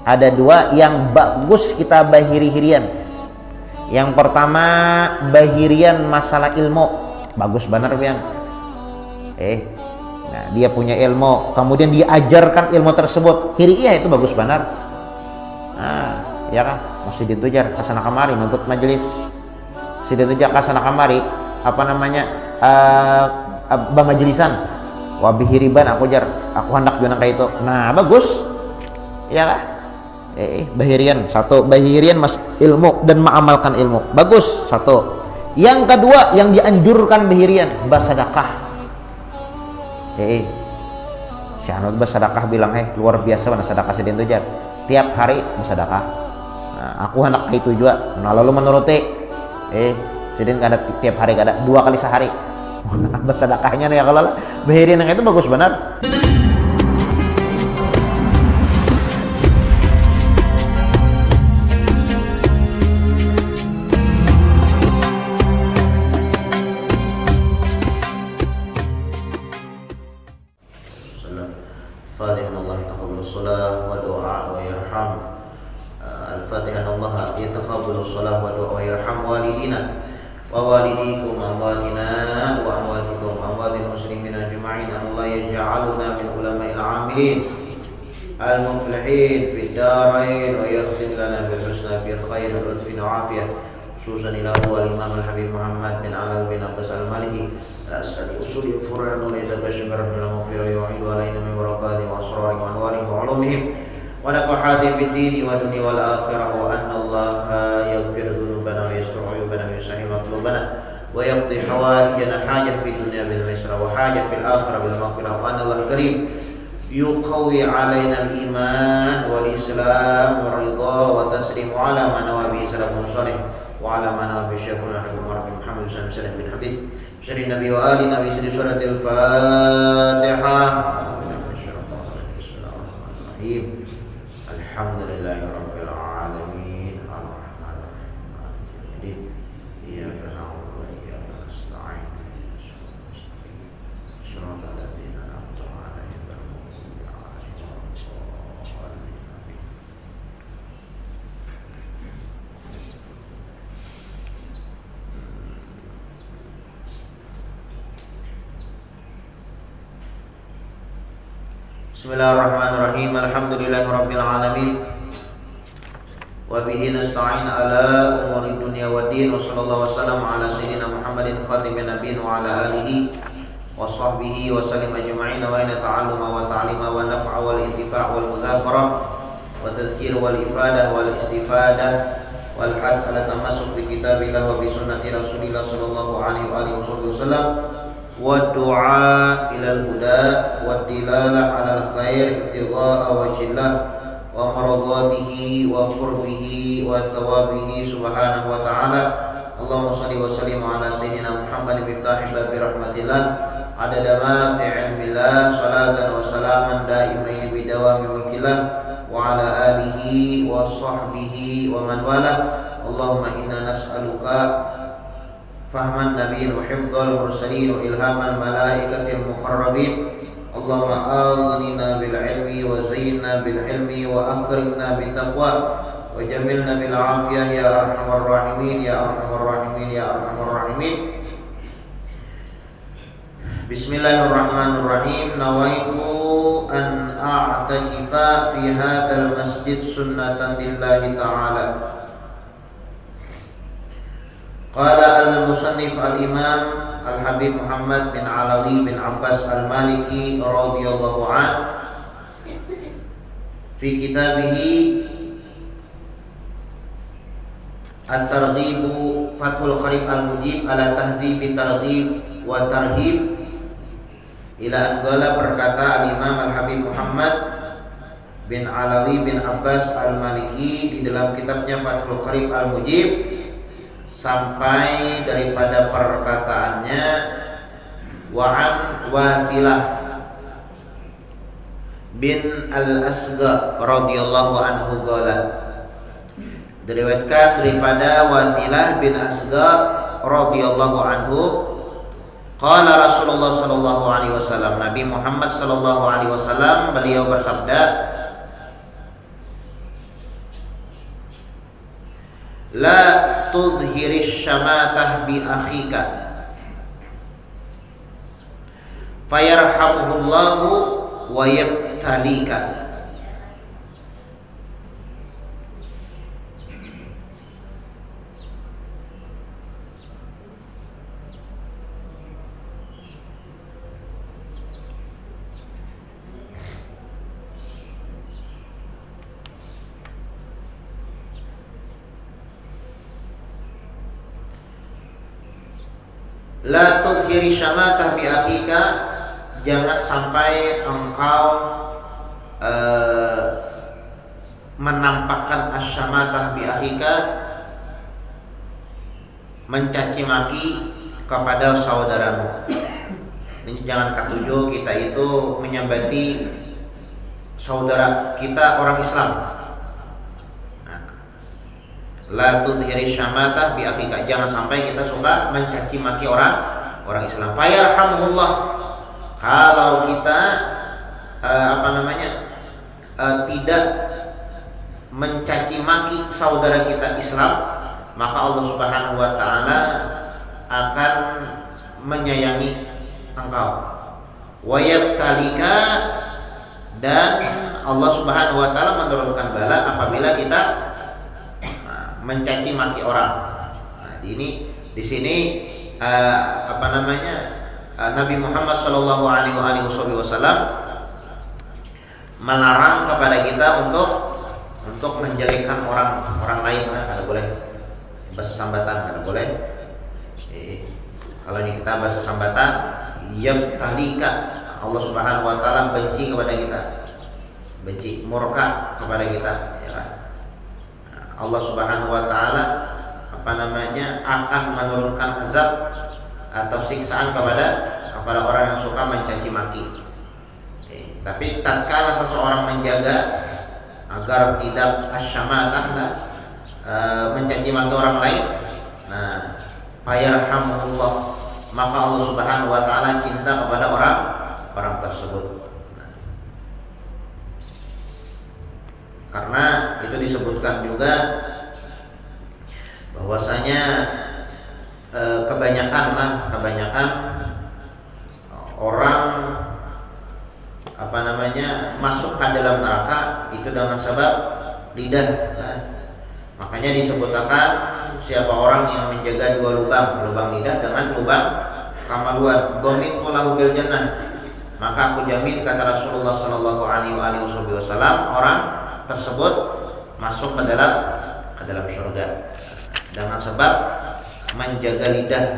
Ada dua yang bagus kita bahiri-hirian. Yang pertama bahirian masalah ilmu, bagus benar pian. Nah dia punya ilmu, kemudian diajarkan ilmu tersebut, hiriah itu bagus benar. Nah ya kan, mesti ditujar kasana kamari nuntut majelis, mesti ditujar kasana kamari apa namanya bamajelisan wabihiriban aku jar, aku hendak bilang kayak itu. Nah bagus ya kan. Bahirian satu, bahirian mas ilmu dan mengamalkan ilmu, bagus satu. Yang kedua yang dianjurkan bahirian bersedekah. Si anut bersedekah bilang luar biasa mana sedekah sedin tujar tiap hari bersedekah. Nah, aku hendak itu juga. Nah lalu menuruti sedin kada tiap hari, kada 2 kali sehari bersedekahnya nih ya. Kalau bahirian yang itu bagus benar. المفلحين في الدارين ويختم لنا بالحسنى في الخير واللطف والعافية خصوصا إلى هو الإمام الحبيب محمد بن علي بن عباس المالكي أسأل أصول الفروع الله يتكشف من المغفرة ويعيد علينا من بركاته وأسراره وأنواره وعلومهم ونفحاته في الدين والدنيا والآخرة وأن الله يغفر ذنوبنا ويستر عيوبنا ويسهل مطلوبنا ويقضي حوائجنا حاجة في الدنيا بالميسرة وحاجة في الآخرة بالمغفرة وأن الله الكريم يقوي علينا الإيمان والإسلام والرضا والتسليم على ما نوى به سلف صالح وعلى ما نوى به شيخنا الحبيب محمد بن سلم بن حفيظ شر النبي وآل النبي سيد سورة الفاتحة. بسم الله الرحمن الرحيم الحمد لله رب العالمين الرحمن الرحيم إياك نعبد وإياك نستعين صراط الذين أنعمت عليهم. Bismillahirrahmanirrahim. Alhamdulillahirabbil alamin. Wa bihi nasta'in ala umuri dunya waddin. Wa sallallahu wasallam ala sayyidina Muhammadin khatimin nabiyyin wa ala alihi wa sahbihi wa sallim ajma'in. Wa inna ta'alluma wa ta'lima wa naf'a wal intifa' wal mudzakarah wa tadhkir wal ifadah wal istifadah wal hadd ala tamassuk bi kitabillah wa bi sunnati Rasulillah sallallahu alaihi wa alihi wasallam wa du'a ilal huda wa dilala alal khair ibtigha'a wajhillah wa maradatihi wa qurbihi wa thawabihi subhanahu wa ta'ala. Allahumma salli wa sallim ala sayyidina Muhammad miftahi babi rahmatillah adada ma fi ilmillah salatan wa salaman daimaini bidawami mulkillah wa ala alihi wa sahbihi wa man wala. Allahumma inna nas'aluka fahman nabiyyin wa hifdzal mursalin wa ilhamal malaikatil muqarrabin. Allahumma aghnina bil ilmi wa zayyinna bil hilmi wa akrimna bit taqwa wa jamilna bil afiyah ya arhamar rahimin ya arhamar rahimin ya arhamar rahimin. Bismillahirrahmanirrahim. Nawaitu an a'takifa fi hadzal masjid sunnatan lillahi ta'ala. Qala al-musannif al-imam al-habib Muhammad bin Alawi bin Abbas al-Maliki radhiyallahu an fi kitabihi at-targhib Fathul Qarib al-Mujib ala tahdhib targhib wa tarhib ila anqala. Berkata al-imam al-habib Muhammad bin Alawi bin Abbas al-Maliki di dalam kitabnya Fathul Qarib al-Mujib sampai daripada perkataannya wa'an Wathilah bin al-Asqa radhiyallahu anhu qala. Diriwayatkan daripada Wathilah bin Asqa radhiyallahu anhu qala Rasulullah sallallahu alaihi wasallam, Nabi Muhammad sallallahu alaihi wasallam beliau bersabda, La tudhirish syamatah bi akhika fayarhamuhullahu wa yabtalika. La tudhiri syamatah bi akhika, jangan sampai engkau menampakkan asyamatah bi akhika, mencaci maki kepada saudaramu. Ini jangan ketujuh kita itu menyambati saudara kita orang Islam. La tudhiri syamatah bi akhika, jangan sampai kita suka mencaci maki orang Islam. Fayarhamuhullah, kalau kita tidak mencaci maki saudara kita Islam, maka Allah Subhanahu wa taala akan menyayangi engkau. Wa yabtalika, dan Allah Subhanahu wa taala menurunkan bala apabila kita mencaci maki orang. Nah, di sini Nabi Muhammad Shallallahu Alaihi Wasallam melarang kepada kita untuk menjelekkan orang lain. Nah, kada boleh bahasa sambatan, kada boleh. Kalau ini kita bahasa sambatan, yabtalika, Allah Subhanahu Wa Taala benci kepada kita, benci, murka kepada kita. Allah Subhanahu wa taala akan menurunkan azab atau siksaan kepada orang yang suka mencaci maki. Tapi tatkala seseorang menjaga agar tidak asyamatah, mencaci maki orang lain, nah, fayarhamuhullah, maka Allah Subhanahu wa taala cinta kepada orang tersebut. Karena itu disebutkan juga bahwasanya kebanyakan orang masuk ke dalam neraka itu dengan sebab lidah. Makanya disebutkan siapa orang yang menjaga dua lubang lidah dengan lubang kamaluan, dhamin lahu bil jannah, maka aku jamin, kata Rasulullah Shallallahu Alaihi Wasallam, orang tersebut masuk ke dalam surga dengan sebab menjaga lidah,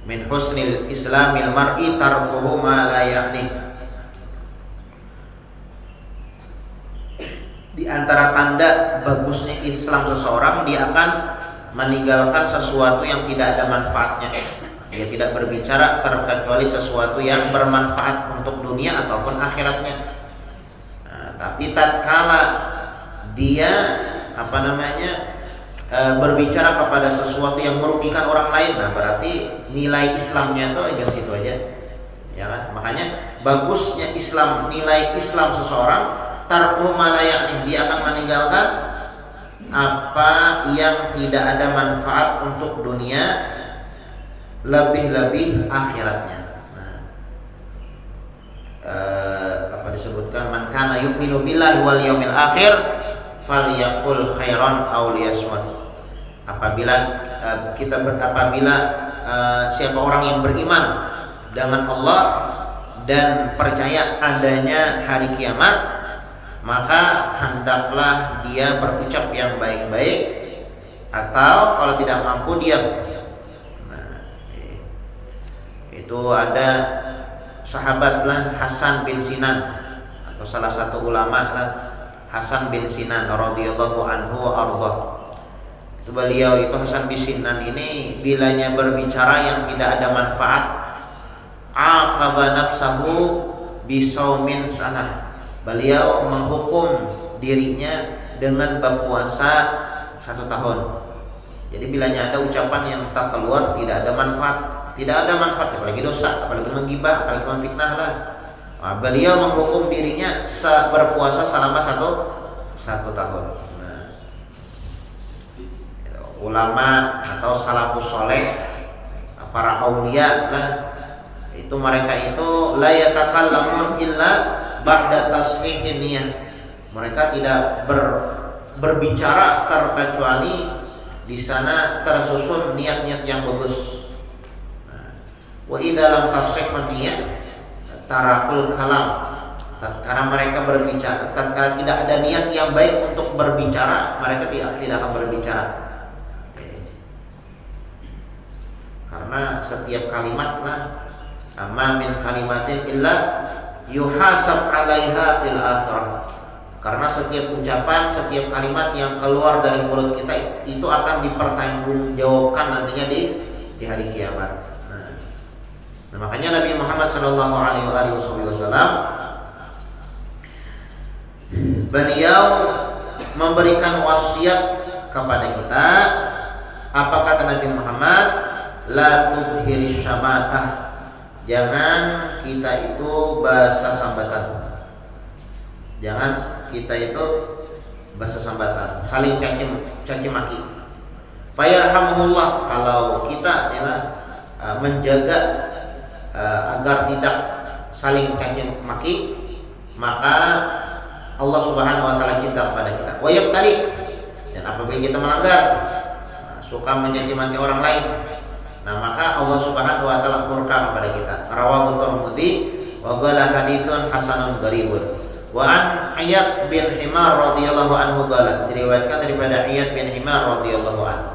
Min husnil islamil mar'i tarkuhu ma la ya'ni. Di antara tanda bagusnya Islam seseorang, dia akan meninggalkan sesuatu yang tidak ada manfaatnya. Dia tidak berbicara terkecuali sesuatu yang bermanfaat untuk dunia ataupun akhiratnya. Tapi tatkala dia berbicara kepada sesuatu yang merugikan orang lain, nah berarti nilai Islamnya itu yang situ aja, ya kan? Makanya bagusnya Islam, nilai Islam seseorang, tarku malayakni, dia akan meninggalkan apa yang tidak ada manfaat untuk dunia, lebih-lebih akhiratnya. Disebutkan, man kana yu'minu billahi wal yaumil akhir falyaqul khairan aw liyasmut. Apabila siapa orang yang beriman dengan Allah dan percaya adanya hari kiamat, maka hendaklah dia berucap yang baik-baik, atau kalau tidak mampu diam. Itu ada sahabatlah Hasan bin Sinan, atau salah satu ulama lah, Hasan bin Sinan radhiyallahu anhu arda. Itu beliau itu Hasan bin Sinan ini bilanya berbicara yang tidak ada manfaat, aqaba nafsahu bisaumin sanah. Beliau menghukum dirinya dengan berpuasa 1 tahun. Jadi bilanya ada ucapan yang tak keluar tidak ada manfaat, apalagi dosa, apalagi menggibah, apalagi memfitnah lah. Beliau menghukum dirinya berpuasa selama satu tahun. ulama atau salafus soleh, para aulia lah, itu mereka itu la yatakallamun illa ba'da tashihin niyah. Mereka tidak berbicara terkecuali di sana tersusun niat-niat yang bagus. Wa idza lam tasih niyah tarakul kalam. Karena mereka berbicara, tatkala tidak ada niat yang baik untuk berbicara, mereka tidak akan berbicara. Karena setiap kalimat lah, amma min kalimatin illa yuhasab 'alaiha fil akhirah. Karena setiap ucapan, setiap kalimat yang keluar dari mulut kita itu akan dipertanggungjawabkan nantinya di hari kiamat. Nah, makanya Nabi Muhammad sallallahu alaihi wasallam beliau memberikan wasiat kepada kita. Apa kata Nabi Muhammad? La tudhiris syamatah. Jangan kita itu basa sambatan. Jangan kita itu basa sambatan, saling caci maki. Fayarhamuhullah, kalau kita adalah menjaga agar tidak saling caci maki, maka Allah Subhanahu wa taala cinta kepada kita. Wa yabtali, dan apabila kita melanggar, suka mencaci maki orang lain, nah maka Allah Subhanahu wa taala murka kepada kita. Rawahu Tirmidzi wa qala haditsun hasanun gharibun. Wa an Iyad bin Himar radhiyallahu anhu qala, diriwayatkan daripada Iyad bin Himar radhiyallahu anhu.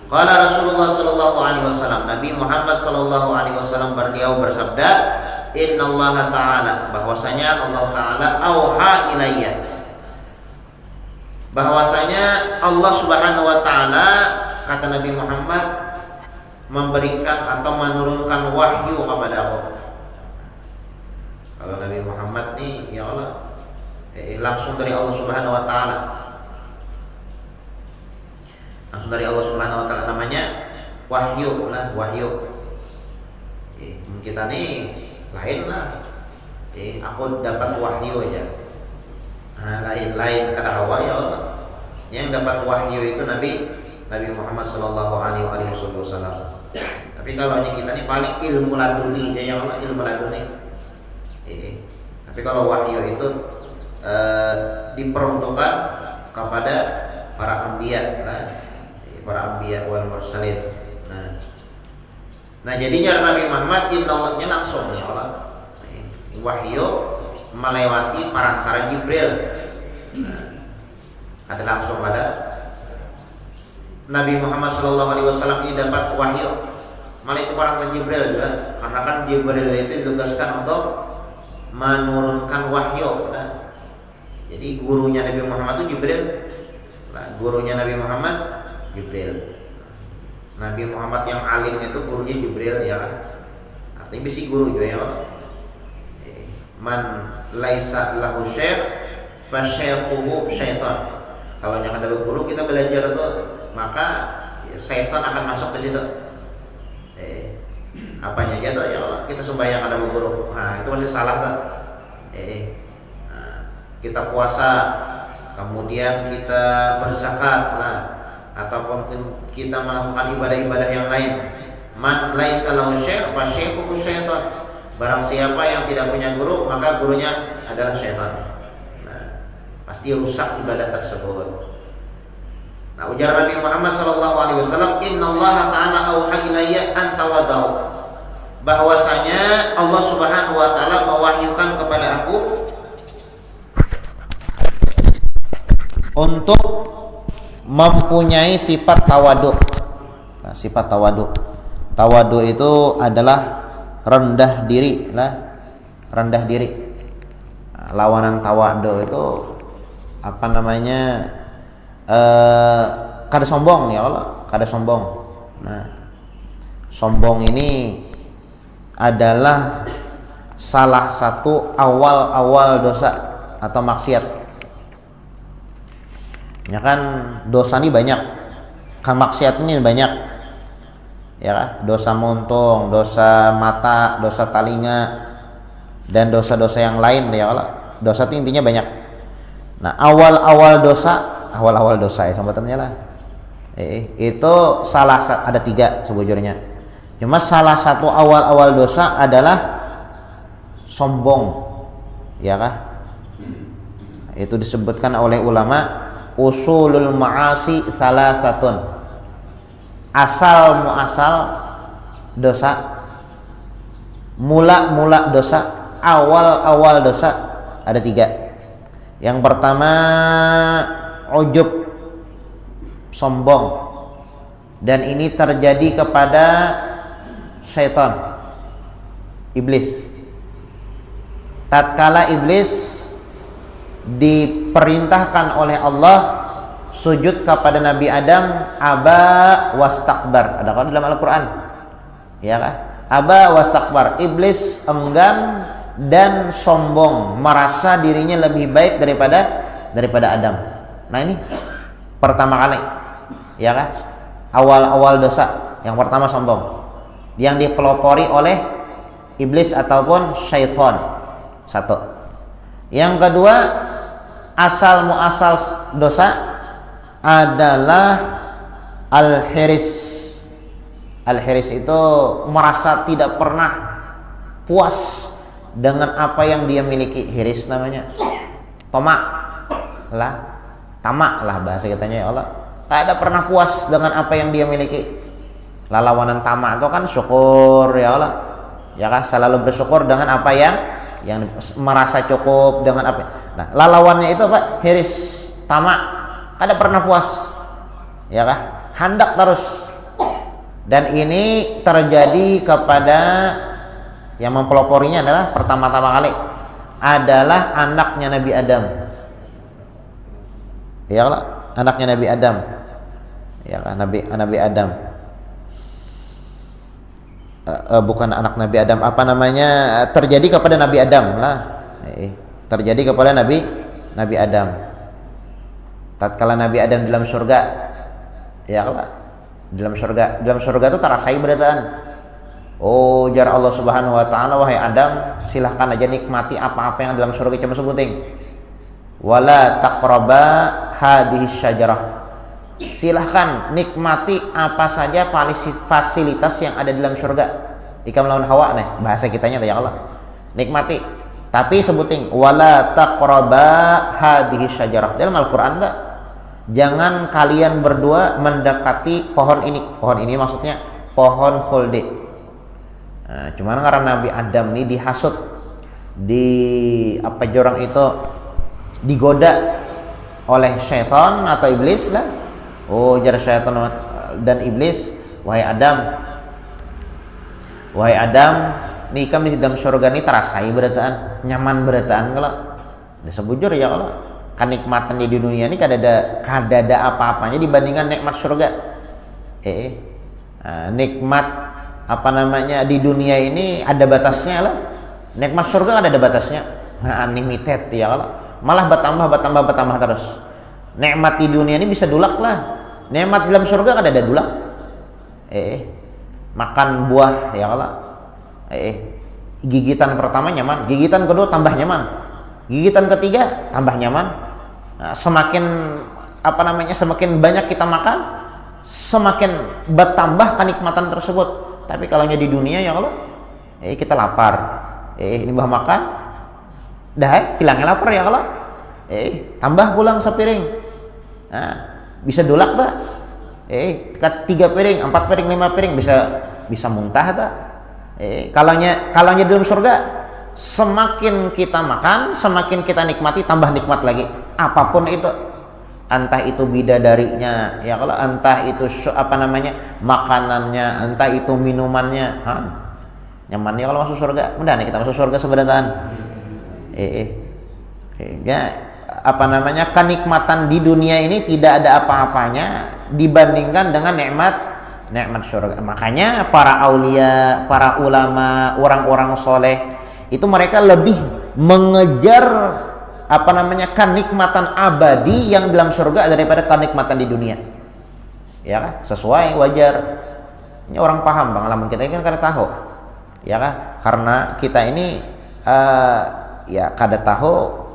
Qala Rasulullah sallallahu alaihi wasallam, Nabi Muhammad sallallahu alaihi wasallam beliau bersabda, innallaha ta'ala, bahwasanya Allah taala auha ilayya, bahwasanya Allah Subhanahu wa taala, kata Nabi Muhammad, memberikan atau menurunkan wahyu kepada aku. Kalau Nabi Muhammad nih, ya Allah, langsung dari Allah Subhanahu wa taala. Langsung dari Allah Subhanahu wa taala, namanya wahyu lah, wahyu. Kita nih lain lah. Aku dapat wahyu aja. Nah, lain kata Allah, ya Allah. Yang dapat wahyu itu Nabi Muhammad sallallahu alaihi wasallam. Tapi kalau kita nih paling ilmu laduni aja, ya Allah, ilmu laduni. Tapi kalau wahyu itu diperuntukkan kepada para anbiya, para anbiya wal mursalin. Nah jadinya Nabi Muhammad innallahnya langsung, ya Allah, wahyu melewati perantara Jibril. Ada langsung, ada Nabi Muhammad sallallahu alaihi wasallam ini dapat wahyu malah itu perantara Jibril juga, karena kan Jibril itu ditugaskan untuk menurunkan wahyu. Jadi gurunya Nabi Muhammad itu Jibril. Gurunya Nabi Muhammad Jibril. Nabi Muhammad yang alim itu gurunya Jibril, ya kan? Artinya bisi guru juga, ya kan? Man laisa lahu syekh fa syaikhuhu syaitan. Kalau yang ada guru kita belajar itu, maka syaitan akan masuk ke situ. Apanya aja tuh, ya Allah, kita sembahyang ada guru. Nah, itu masih salah tuh. Kita puasa, kemudian kita berzakat lah, ataupun kita melakukan ibadah-ibadah yang lain. Man laisa lahu syekh fa syaikhuhu syaitan. Barang siapa yang tidak punya guru, maka gurunya adalah syaitan. Nah, pasti rusak ibadah tersebut. Nah, ujar Nabi Muhammad sallallahu alaihi wasallam, innallaha ta'ala auha ilayya an tawadau. Bahwasanya Allah Subhanahu wa taala mewahyukan kepada aku untuk mempunyai sifat tawadu. Nah, sifat tawadu. Tawadu itu adalah rendah diri lah, rendah diri. Nah, lawanan tawadu itu apa namanya? Kada sombong, ya Allah, kada sombong. Nah, sombong ini adalah salah satu awal dosa atau maksiat. Ya kan, dosa ini banyak, kan maksiat ini banyak, ya kan? Dosa muntung, dosa mata, dosa telinga, dan dosa-dosa yang lain, ya Allah. Dosa itu intinya banyak. Nah, awal-awal dosa ya sambatannya lah. Itu ada 3 sebujurnya. Cuma salah satu awal-awal dosa adalah sombong, ya kah? Itu disebutkan oleh ulama usulul ma'asi thalathatun. Asal muasal dosa, mula-mula dosa, awal-awal dosa ada 3. Yang pertama ujub, sombong, dan ini terjadi kepada syaitan, iblis. Tatkala iblis diperintahkan oleh Allah sujud kepada Nabi Adam, aba wastakbar. Ada kan dalam Al-Quran, ya kan? Aba wastakbar, iblis enggan dan sombong, merasa dirinya lebih baik daripada Adam. Nah ini pertama kali, ya kan? Awal-awal dosa. Yang pertama sombong, yang dipelopori oleh iblis ataupun syaitan. 1. Yang kedua, asal muasal dosa adalah al-hiris. Al-hiris itu merasa tidak pernah puas dengan apa yang dia miliki. Hiris namanya. Tamak lah bahasa kitanya, ya Allah. Tidak pernah puas dengan apa yang dia miliki. Lawanan tamak itu kan syukur, ya Allah. Ya kan, selalu bersyukur dengan apa yang merasa cukup dengan apa. Nah, lawannya itu apa? Hiris, tamak, kada pernah puas, ya kah? Hendak terus. Dan ini terjadi kepada yang mempeloporinya adalah pertama-tama kali adalah anaknya Nabi Adam, ya kah? Anaknya Nabi Adam, ya kah? Nabi Adam. Bukan anak Nabi Adam, apa namanya, terjadi kepada Nabi Adam lah, terjadi kepada Nabi Adam. Tatkala Nabi Adam di dalam surga, ya Allah, dalam surga itu terasai berataan. Oh, jar Allah Subhanahu wa taala, wahai Adam, silahkan aja nikmati apa-apa yang dalam surga, cuma sebuting. Wala taqraba hadhihi syajarah. Silahkan nikmati apa saja fasilitas yang ada di dalam surga. Ika melawan Hawa nih, bahasa kitanya ya Allah. Nikmati, tapi sebuting wala taqraba hadhihi syajarah. Dalam Al-Qur'an enggak, jangan kalian berdua mendekati pohon ini. Pohon ini maksudnya pohon khuldi. Nah, cuman karena Nabi Adam ini dihasut, digoda oleh syaitan atau iblis lah. Oh, jar syaitan dan iblis, wahai Adam, nih kami di dalam surga ini terasai berataan, nyaman berataan kalau. Dah sebujur ya Allah, kenikmatan di dunia ini kada ada apa-apanya dibandingkan nikmat surga. Nikmat apa namanya di dunia ini ada batasnya lah. Nikmat surga ada batasnya, unlimited ya Allah. Malah bertambah terus. Nikmat di dunia ini bisa dulak lah. Nikmat dalam surga kan ada dulak. Makan buah ya Allah. Gigitan pertama nyaman, gigitan kedua tambah nyaman, gigitan ketiga tambah nyaman. Nah, semakin banyak kita makan, semakin bertambah kenikmatan tersebut. Tapi kalau di dunia ya Allah, kita lapar, ini bah makan, dah hilangnya lapar ya Allah, tambah pulang sepiring. Nah, bisa dulak tak? 3 piring, 4 piring, 5 piring bisa muntah tak? Kalau di dalam surga, semakin kita makan, semakin kita nikmati, tambah nikmat lagi. Apapun itu, entah itu bidadarinya, ya kalau entah itu makanannya, entah itu minumannya, nyaman ya kalau masuk surga. Mudah nih kita masuk surga sebenarnya. Ya. Kenikmatan di dunia ini tidak ada apa-apanya dibandingkan dengan nikmat surga. Makanya para aulia, para ulama, orang-orang soleh itu mereka lebih mengejar kenikmatan abadi yang dalam surga daripada kenikmatan di dunia. Ya kan? Sesuai, wajar. Ini orang paham pengalaman kita ini kan kada tahu. Ya kan? Karena kita ini ya kada tahu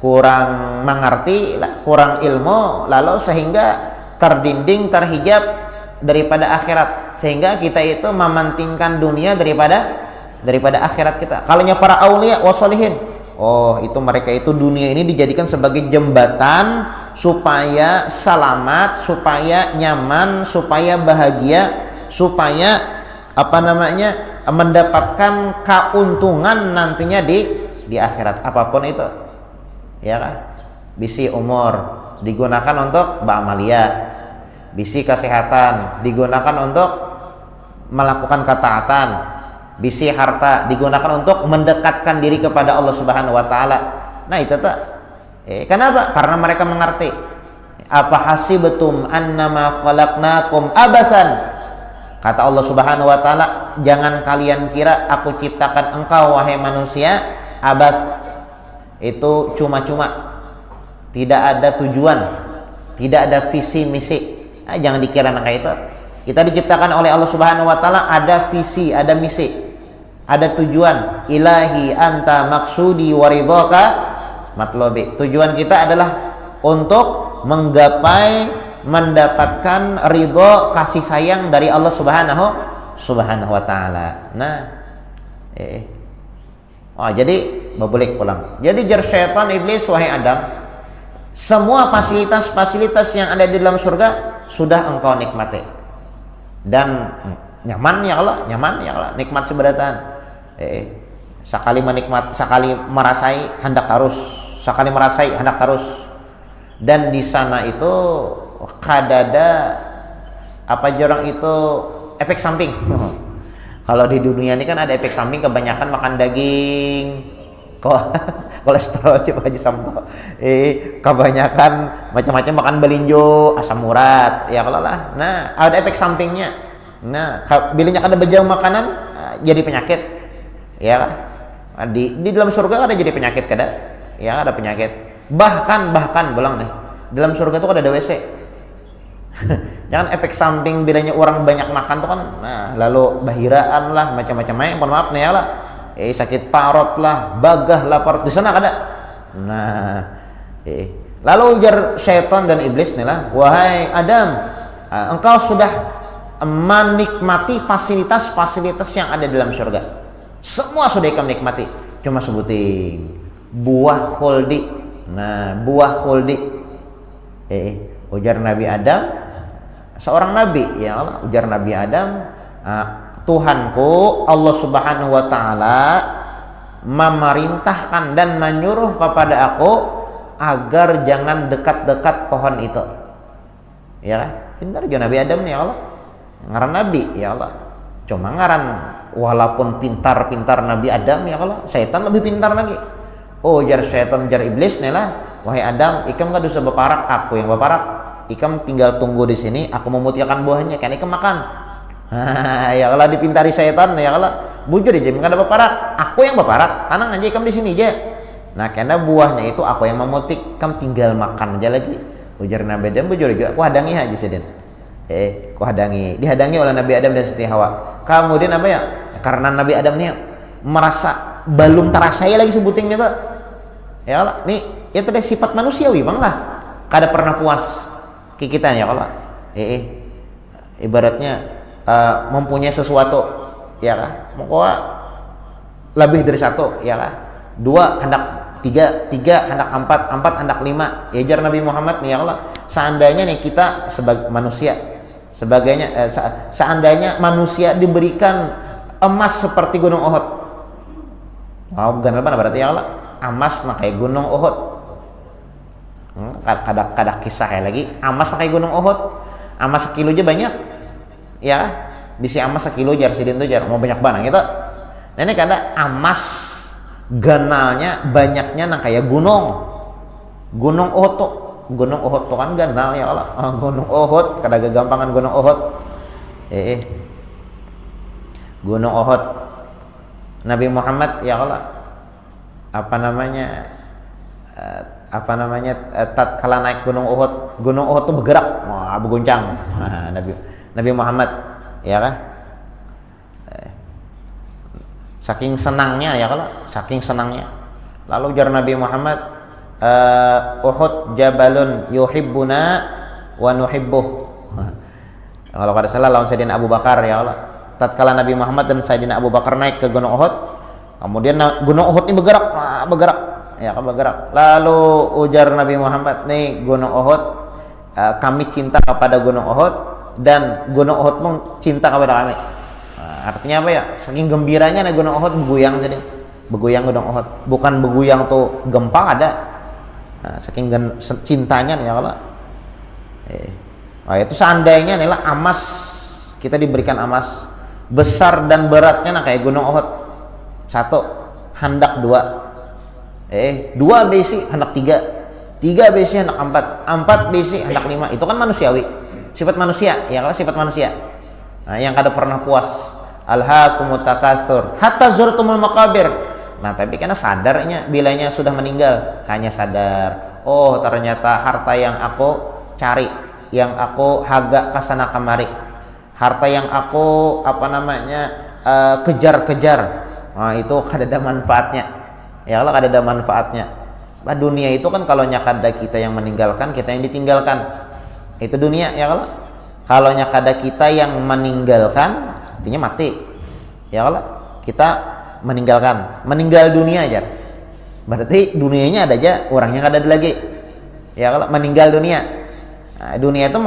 kurang mengerti lah, kurang ilmu, lalu sehingga terdinding, terhijab daripada akhirat, sehingga kita itu mementingkan dunia daripada akhirat kita. Kalaunya para aulia wasolihin, oh itu mereka itu dunia ini dijadikan sebagai jembatan supaya selamat, supaya nyaman, supaya bahagia, supaya mendapatkan keuntungan nantinya di akhirat, apapun itu, ya kan? Bisi umur digunakan untuk ba'amaliyah, bisi kesehatan digunakan untuk melakukan ketaatan, bisi harta digunakan untuk mendekatkan diri kepada Allah Subhanahu wa taala. Nah, itu tuh. Kenapa? Karena mereka mengerti. Apa hasibtum annama khalaqnakum abathan? Kata Allah Subhanahu wa taala, jangan kalian kira aku ciptakan engkau wahai manusia abath, itu cuma-cuma, tidak ada tujuan, tidak ada visi misi. Jangan dikira kayak itu. Kita diciptakan oleh Allah Subhanahu wa taala ada visi, ada misi, ada tujuan. Ilahi anta maksudi waridhaka matlubi. Tujuan kita adalah untuk menggapai, mendapatkan ridho, kasih sayang dari Allah Subhanahu wa taala. Nah, jadi boleh pulang. Jadi jar syaitan iblis, wahai Adam, semua fasilitas-fasilitas yang ada di dalam surga sudah engkau nikmati. Dan nyaman ya Allah, nikmat seberatan. Sekali merasai hendak terus. Dan di sana itu kadada efek samping. Kalau di dunia ini kan ada efek samping, kebanyakan makan daging, kolesterol Cip Haji Samto. Kebanyakan macam-macam makan belinjo, asam urat, ya kalau lah. Nah, ada efek sampingnya. Nah, bilanya kada bejauh makanan jadi penyakit. Ya kan? Di dalam surga ada jadi penyakit kada? Ya, ada penyakit. Bahkan bilang nih, dalam surga itu ada WC. Jangan efek samping bilanya orang banyak makan tuh kan, nah, lalu bahiraan lah, macam-macam maaf nih ya lah, sakit parut lah, bagah lah parut di sana ada. Nah, lalu ujar syaitan dan iblis nih lah, wahai Adam, engkau sudah menikmati fasilitas-fasilitas yang ada dalam surga, semua sudah kamu nikmati, cuma sebutin buah khuldi. Nah, buah khuldi, ujar Nabi Adam, seorang nabi, ya Allah, ujar Nabi Adam, Tuhanku Allah Subhanahu wa taala memerintahkan dan menyuruh kepada aku agar jangan dekat-dekat pohon itu. Ya kan? Pintar juga Nabi Adam nih, ya Allah. Ngaran nabi, ya Allah. Cuma ngaran walaupun pintar-pintar Nabi Adam, ya Allah, setan lebih pintar lagi. Oh, jar setan, jar iblis nih lah, wahai Adam, ikam gak usah berparak, aku yang berparak. Ikam tinggal tunggu di sini, aku memutiakan buahnya, kan ikam makan. Ya kalau dipintari setan, ya kalau bujur aja, enggak ada berparak, aku yang berparak, tenang aja ikam di sini aja. Nah, karena buahnya itu aku yang memutik, ikam tinggal makan aja lagi. Ujar Nabi Adam, bujur aja, aku hadangi aja sedin. Aku dihadangi oleh Nabi Adam dan Siti Hawa. Kemudian apa ya? Karena Nabi Adam nih merasa belum terasai lagi sebuting itu. Ya Allah, nih itu deh sifat manusiawi bang lah, kada pernah puas kita ya Allah. Ibaratnya mempunyai sesuatu, ya kan? Mau lebih dari satu, ya kan? 2 hendak 3, 3 hendak 4, 4 hendak 5. Ya jar Nabi Muhammad nih ya Allah. Seandainya nih kita sebagai manusia, seandainya manusia diberikan emas seperti gunung Uhud. Wow, bukan apa berarti ya Allah? Emas nah kayak gunung Uhud. Kada kisah ya lagi, emas kayak gunung Uhud, emas sekilo aja banyak, ya bisa emas sekilo jar sidin tuh jar mau banyak banget gitu. Nah, ini kada emas ganalnya banyaknya nah kayak gunung Uhud tuh kan ganal ya Allah. Gunung Uhud kada gagampangan gunung Uhud. Gunung Uhud Nabi Muhammad ya Allah tatkala naik Gunung Uhud tuh bergerak, wah berguncang. Nabi Muhammad ya kan, saking senangnya ya kalau saking senangnya. Lalu ujar Nabi Muhammad, Uhud jabalun yuhibbuna wa nuhibbuh. Kalau kada salah lawan Sayyidina Abu Bakar ya Allah. Tatkala Nabi Muhammad dan Sayyidina Abu Bakar naik ke Gunung Uhud, kemudian Gunung Uhud ini bergerak. Ya, bergerak. Lalu ujar Nabi Muhammad, nih Gunung Uhud, kami cinta kepada Gunung Uhud dan Gunung Uhud pun cinta kepada kami. Artinya apa ya? Saking gembiranya nih Gunung Uhud beguyang jadi. Beguyang Gunung Uhud. Bukan beguyang tuh gempa ada. Saking cintanya nih ya Allah. Itu seandainya nih lah emas, kita diberikan emas besar dan beratnya nah kayak Gunung Uhud. 1 hendak 2. 2 besi hendak 3 besi hendak 4 besi hendak 5. Itu kan manusiawi, sifat manusia ya, kalau sifat manusia yang kada pernah puas. Alhaakumut takatsur hatta zurtumul maqabir. Nah tapi karena sadarnya bilanya sudah meninggal, hanya sadar, oh ternyata harta yang aku cari, yang aku haga kasana kamari, harta yang aku kejar-kejar, nah itu kada ada manfaatnya ya Allah, kada ada manfaatnya. Bah, dunia itu kan kalau nyakada kita yang meninggalkan, kita yang ditinggalkan, itu dunia ya Allah. Kalau nyakada kita yang meninggalkan, artinya mati ya Allah, kita meninggal dunia aja, berarti dunianya ada aja, orangnya kada ada lagi ya Allah, meninggal dunia. Nah, dunia itu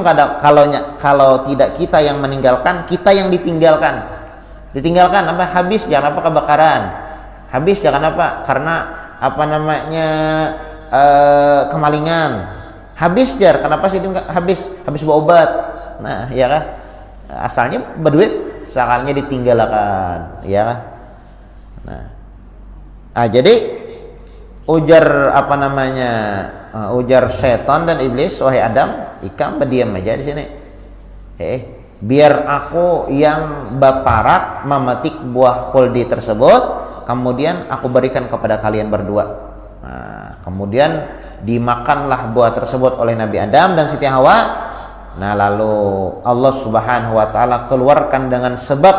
kalau tidak kita yang meninggalkan, kita yang ditinggalkan apa, habis jangan apa kebakaran, habis jangan apa karena kemalingan, habis jar kenapa sih habis bawa obat. Nah ya kan, asalnya berduit seakalnya ditinggalkan ya kan. Nah jadi ujar ujar setan dan iblis, wahai Adam, ikam berdiam aja di sini. Biar aku yang baparak memetik buah khuldi tersebut, kemudian aku berikan kepada kalian berdua. Nah, kemudian dimakanlah buah tersebut oleh Nabi Adam dan Siti Hawa. Nah lalu Allah Subhanahu wa taala keluarkan dengan sebab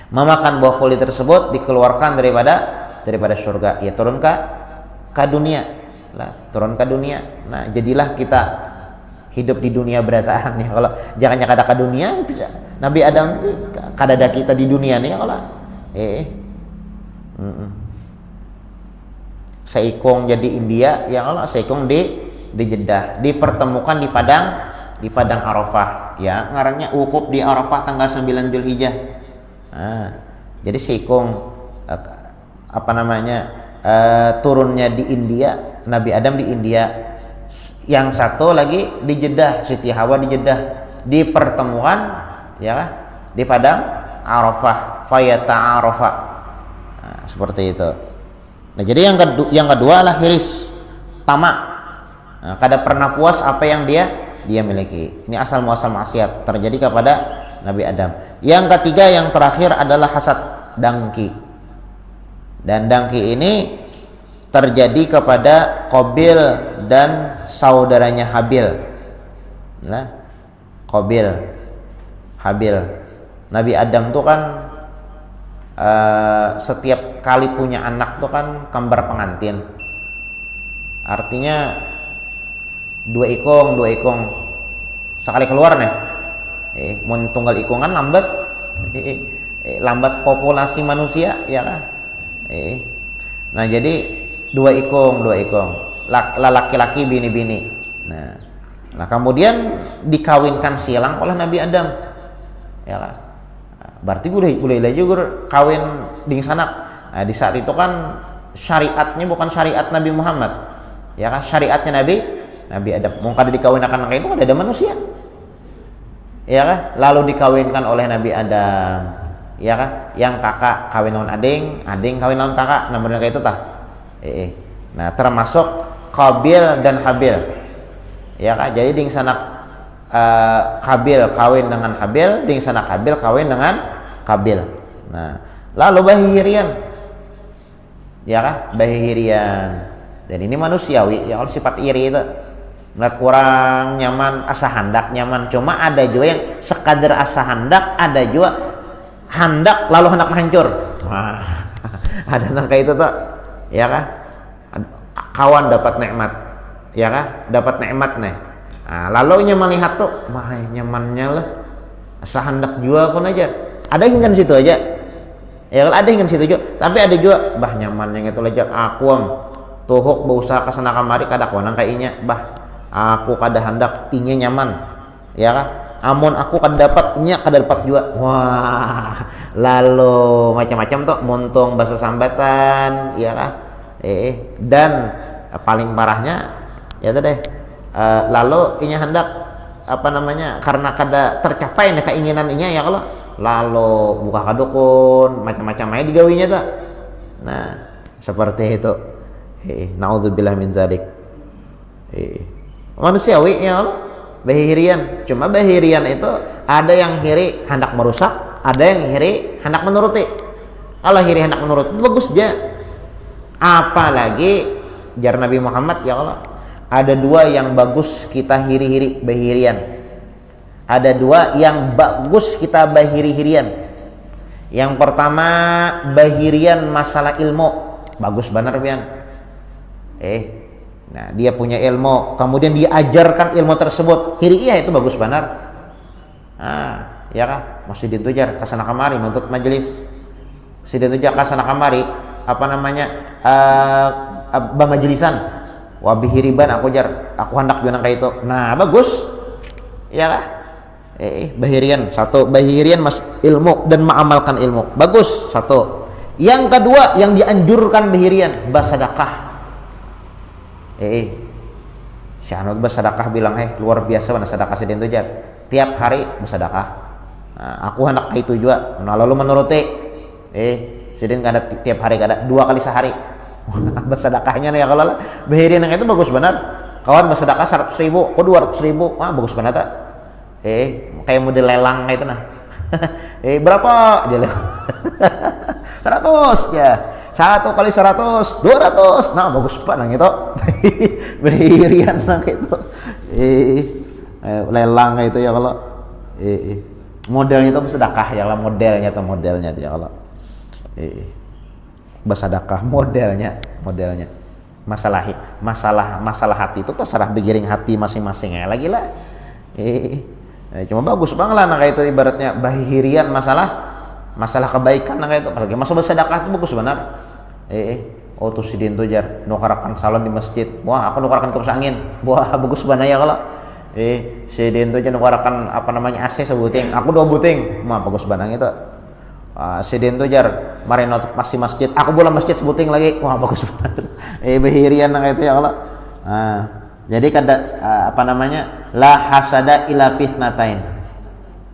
memakan buah khuldi tersebut, dikeluarkan daripada surga, ya turun ke dunia lah, turun ke dunia. Nah jadilah kita hidup di dunia berataan ya kalau jangan nyakada ke dunia bisa Nabi Adam kadada kita di dunia nih kalau seikong jadi India ya kalau seikong di Jeddah, dipertemukan di padang Arafah ya, ngarannya wukuf di Arafah tanggal 9 Zulhijjah. Jadi seikong turunnya di India, Nabi Adam di India, yang satu lagi di Jeddah, Siti Hawa di Jeddah, dipertemukan ya di padang Arafah, fayata'arafah. Nah, seperti itu. Nah, jadi yang kedua adalah hiris, tamak. Nah, kada pernah puas apa yang dia miliki. Ini asal muasal maksiat terjadi kepada Nabi Adam. Yang ketiga, yang terakhir adalah hasad, dengki. Dan dengki ini terjadi kepada Qabil dan saudaranya Habil. Nah, Qabil, Habil. Nabi Adam tuh kan setiap kali punya anak tuh kan kembar pengantin. Artinya dua ikong sekali keluar nih. Mun tunggal ikongan lambat populasi manusia ya kan. Nah jadi dua ikong laki-laki bini-bini. Nah kemudian dikawinkan silang oleh Nabi Adam ya kan. Berarti boleh juga kawin ding sanak. Nah, di saat itu kan syariatnya bukan syariat Nabi Muhammad ya kan, syariatnya Nabi Adam. Mau kada dikawinkan kayak itu kan ada manusia ya kan, lalu dikawinkan oleh Nabi Adam ya kan, yang kakak kawin lawan ading kawin lawan kakak, namanya kayak itu tah. Nah termasuk Qabil dan Habil ya kan. Jadi ding sanak Qabil kawin dengan Habil, ding sanak Habil kawin dengan Qabil. Nah lalu bahirian ya kan, bahirian. Dan ini manusiawi ya, kalau sifat iri itu melihat orang nyaman asa hendak nyaman. Cuma ada juga yang sekadar asa hendak, ada juga hendak lalu hendak hancur. Ada nangka itu tuh ya kan. Kawan dapat nikmat ya kah, dapat nikmat nih. Nah, lalu nya melihat tuh mah nyamannya lah asa hendak jua pun aja, ada yang kan situ aja ya, ada yang kan situ juga, tapi ada juga bah nyamannya itu aja aku tuhuk berusaha kesana kamari kada kawanang kayaknya bah aku kada hendak ingin nyaman ya kah, amun aku kada dapat nya kada dapat juga. Wah, lalu macam-macam tuh muntung bahasa sambatan ya kah, dan paling parahnya ya tuh deh, lalu inya hendak apa namanya, karena kada tercapai nih keinginan inya ya kalau lalu buka kadukun macam-macam aja digawinya tuh. Nah seperti itu, naudzubillah min zalik. Manusiawi ya Allah, bahirian. Cuma bahirian itu ada yang hiri hendak merusak, ada yang hiri hendak menuruti. Kalau hiri hendak menurut bagus aja. Apalagi jar Nabi Muhammad ya Allah, ada dua yang bagus kita hiri-hiri bahirian. Ada dua yang bagus kita bahiri-hirian. Yang pertama bahirian masalah ilmu, bagus benar pian. Nah dia punya ilmu, kemudian diajarkan ilmu tersebut, hiri iya itu bagus benar. Nah ya kah, masih ditujar kasana kamari nuntut majelis, masih ditujar kasana kamari apa namanya bamajelisan wabihiriban aku jar aku hendak bilang kayak itu. Nah bagus ya kah, bahirian satu, bahirian mas ilmu dan mengamalkan ilmu bagus satu. Yang kedua yang dianjurkan bahirian bersedekah. Si Anut bersedekah bilang luar biasa mana sedekah sedih itu jar, tiap hari bersedekah. Nah, aku hendak itu juga, nah lalu menuruti sedih kada tiap hari, kada 2 kali sehari bersedekahnya nih ya. Kalau lah bahirian yang itu bagus benar, kawan bersedekah 100.000 kok 200.000, wah bagus benar tak. Kayak model lelang itu nah. Berapa dia lelang 100 ya, 1 kali 100 200, nah bagus pak nang itu bahirian nang itu lelang itu ya. Kalau modelnya itu bersedekah ya lah, modelnya itu ya kalau bersedekah modelnya masalah hati itu terserah begiring hati masing-masing ya lagi lah. Cuma bagus banget lah nah kayak itu ibaratnya bahirian masalah kebaikan nah kayak itu, apalagi masuk bersedekah itu bagus benar. Oh tuh sidin tuh jar nukarakan salon di masjid, wah aku nukarakan kipas angin, wah bagus benar ya kalau sidin tuh jar nukarakan apa namanya AC sebuting, aku 2 buting, wah bagus benar itu. Sidin tuh jar mari nutup masih masjid, aku bola masjid sebuting lagi, wah bagus benar. Bahirian nah kayak itu ya kalau. Jadi kada apa namanya la hasada ila fitnatain,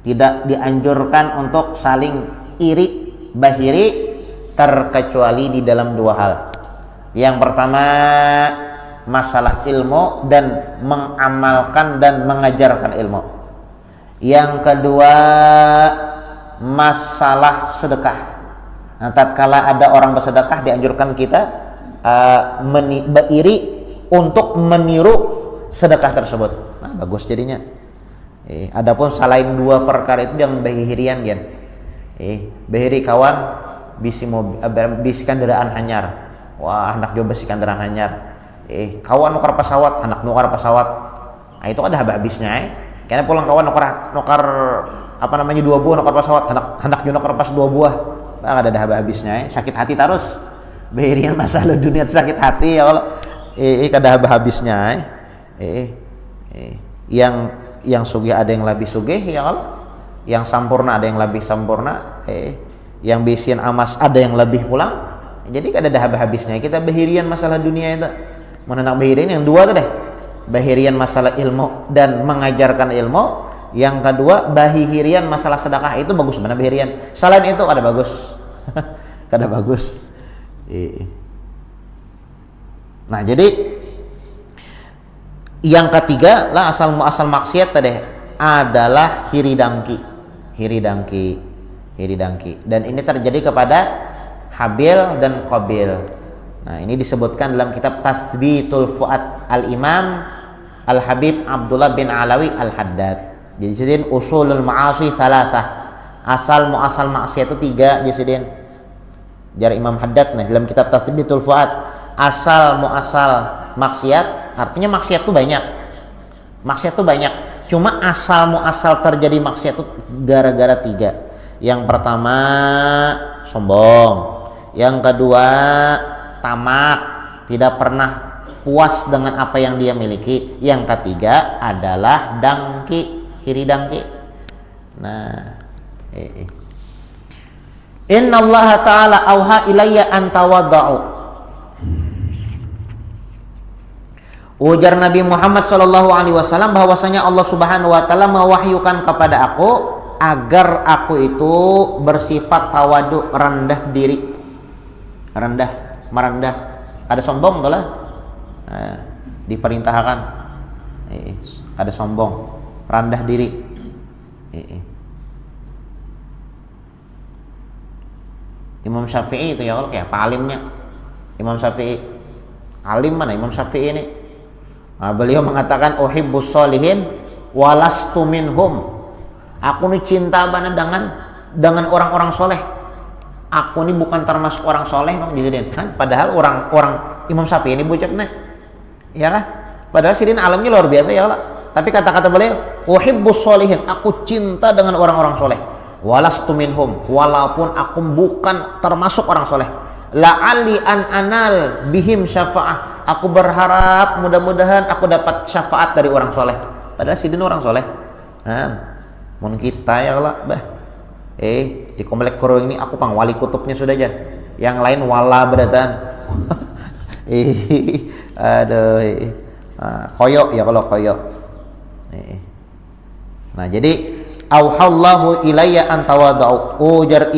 tidak dianjurkan untuk saling iri bahiri terkecuali di dalam 2 hal. Yang pertama masalah ilmu dan mengamalkan dan mengajarkan ilmu. Yang kedua masalah sedekah. Nah, tatkala ada orang bersedekah dianjurkan kita iri untuk meniru sedekah tersebut. Nah, bagus jadinya. Adapun selain 2 perkara itu yang bahirian gen. Bahiri kawan bisi kendaraan hanyar. Wah, hendak coba bisi kendaraan hanyar. Kawan nukar pesawat, hendak nukar pesawat. Nah, itu ada habisnya Karena pulang kawan nukar apa namanya 2 buah nukar pesawat, hendak nukar pas 2 buah. Bah, ada habisnya sakit hati terus. Bahirian masalah dunia sakit hati ya kalau kada habisnya yang sugih ada yang lebih sugih ya kalau, yang sampurna ada yang lebih sampurna, yang bisian amas ada yang lebih pulang. Jadi kada ada habisnya kita bahirian masalah dunia itu. Menenak bahirian yang 2 tuh deh, bahirian masalah ilmu dan mengajarkan ilmu. Yang kedua bahirian masalah sedekah, itu bagus benar bahirian. Selain itu kada bagus kada bagus. Nah jadi yang ketiga lah asal maksiat tadi adalah hiridangki, dan ini terjadi kepada Habil dan Qabil. Nah ini disebutkan dalam kitab Tasbitul Fuad Al-Imam Al-Habib Abdullah bin Alawi Al-Haddad. Jadi usulul ma'asi thalathah, asal maksiat itu 3 jadi jar Imam Haddad nih dalam kitab Tasbitul Fuad. Asal maksiat artinya maksiat tuh banyak. Maksiat tuh banyak. Cuma asal terjadi maksiat tuh gara-gara 3. Yang pertama sombong, yang kedua tamak, tidak pernah puas dengan apa yang dia miliki, yang ketiga adalah dangki, kiri dangki. Nah, Innallaha ta'ala auha ilayya an tawadda'u. Ujar Nabi Muhammad sallallahu alaihi wasallam bahwasanya Allah Subhanahu wa taala mewahyukan kepada aku agar aku itu bersifat tawadu, rendah diri. Merendah. Ada sombong tuh lah. Nah, diperintahkan ada sombong, rendah diri. Imam Syafi'i itu ya, kalau kayak apa alimnya Imam Syafi'i, alim mana Imam Syafi'i ini? Nah, beliau mengatakan uhibbus sholihin walastu minhum. Aku ini cinta banget dengan orang-orang soleh. Aku ini bukan termasuk orang soleh, kan? Padahal orang Imam Syafi'i ini bujaknya, ya kan? Padahal sidin alamnya luar biasa ya Allah. Tapi kata-kata beliau, uhibbus sholihin, aku cinta dengan orang-orang soleh. Walastu minhum, walaupun aku bukan termasuk orang soleh. La'alli an anal bihim syafa'ah. Aku berharap mudah-mudahan aku dapat syafaat dari orang soleh. Padahal sidin orang soleh. Mun kita ya Allah, di komplek Koro ini aku pang wali kutubnya sudah aja. Yang lain wala beratan. Aduh, koyok ya kalau koyok. Nah, jadi auhallahu ilayya an tawadau. Ujar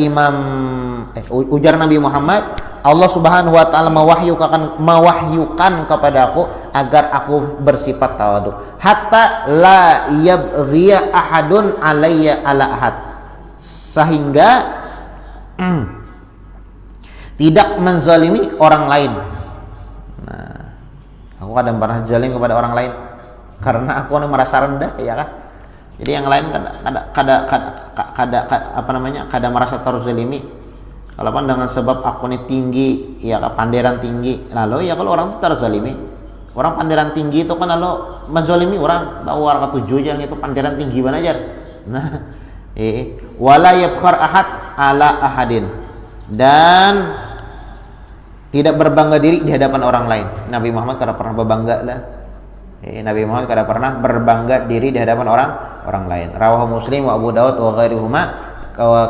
Nabi Muhammad, Allah Subhanahu wa taala mewahyukan kepada aku agar aku bersifat tawadu. Hatta la yabghiya ahadun alayya ala ahad. Sehingga tidak menzalimi orang lain. Nah, aku kadang pernah zalim kepada orang lain karena aku merasa rendah, ya kan? Jadi yang lain kada merasa terzalimi. Kalau dengan sebab aku ini tinggi, ya panderan tinggi, lalu ya kalau orang itu terzalimi. Orang panderan tinggi itu kan lalu menzalimi orang, bahwa orang ketujuh yang itu panderan tinggi mana aja. Nah, wala yabkhar ahad ala ahadin, dan tidak berbangga diri di hadapan orang lain. Nabi Muhammad kada pernah berbangga lah. Nabi Muhammad kada pernah berbangga diri di hadapan orang lain. Rawahu Muslim wa Abu Daud wa ghairuhuma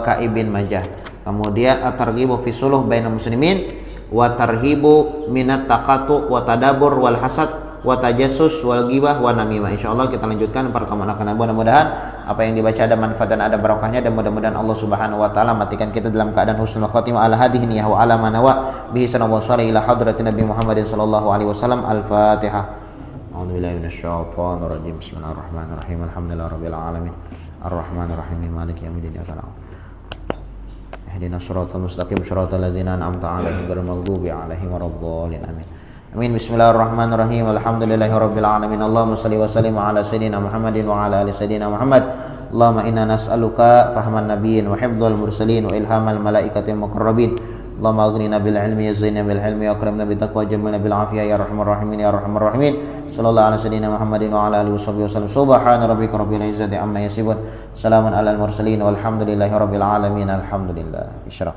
ka Ibn Majah. Kemudian at-targhibu fi suluh bainal muslimin wa tarhibu minat taqatu wa tadabur wal hasad wa tajassus wal ghibah wa namimah. Insyaallah kita lanjutkan pertemuan akan mudah-mudahan apa yang dibaca ada manfaat dan ada barokahnya, dan mudah-mudahan Allah Subhanahu wa taala matikan kita dalam keadaan husnul khatimah ala hadhihi niyah wa ala manawa bihi sallallahu alaihi ila hadratin Nabi Muhammadin sallallahu alaihi wasallam. Al-Fatihah. A'udzubillahi minasyaitonir rajim. Bismillahirrahmanirrahim. Alhamdulillahirabbil alamin. Arrahmanir rahim. Maliki yaumiddin. Ihdinas siratal mustaqim siratal ladzina an'amta 'alaihim ghairil maghdubi 'alaihim waladdallin. Amin. Amin. Bismillahirrahmanirrahim. Alhamdulillahirabbil alamin. Allahumma shalli wa sallim ala sayyidina Muhammadin wa ala ali sayyidina Muhammad. Allahumma inna nas'aluka fahman nabiyyin wa hifdzal mursalin wa ilhamal malaikatil muqarrabin. Allahumma aghnina bil ilmi, zayyinna bil hilmi, wa akrimna bit taqwa, jamilna bil afiyah ya arhamar rahimin ya arhamar rahimin. Sallallahu ala sayyidina Muhammadin wa ala alihi wasallam. Subhana rabbika rabbil izzati amma yasifun. Salamun alal mursalin walhamdulillahi rabbil alamin. Alhamdulillah. Isyraq.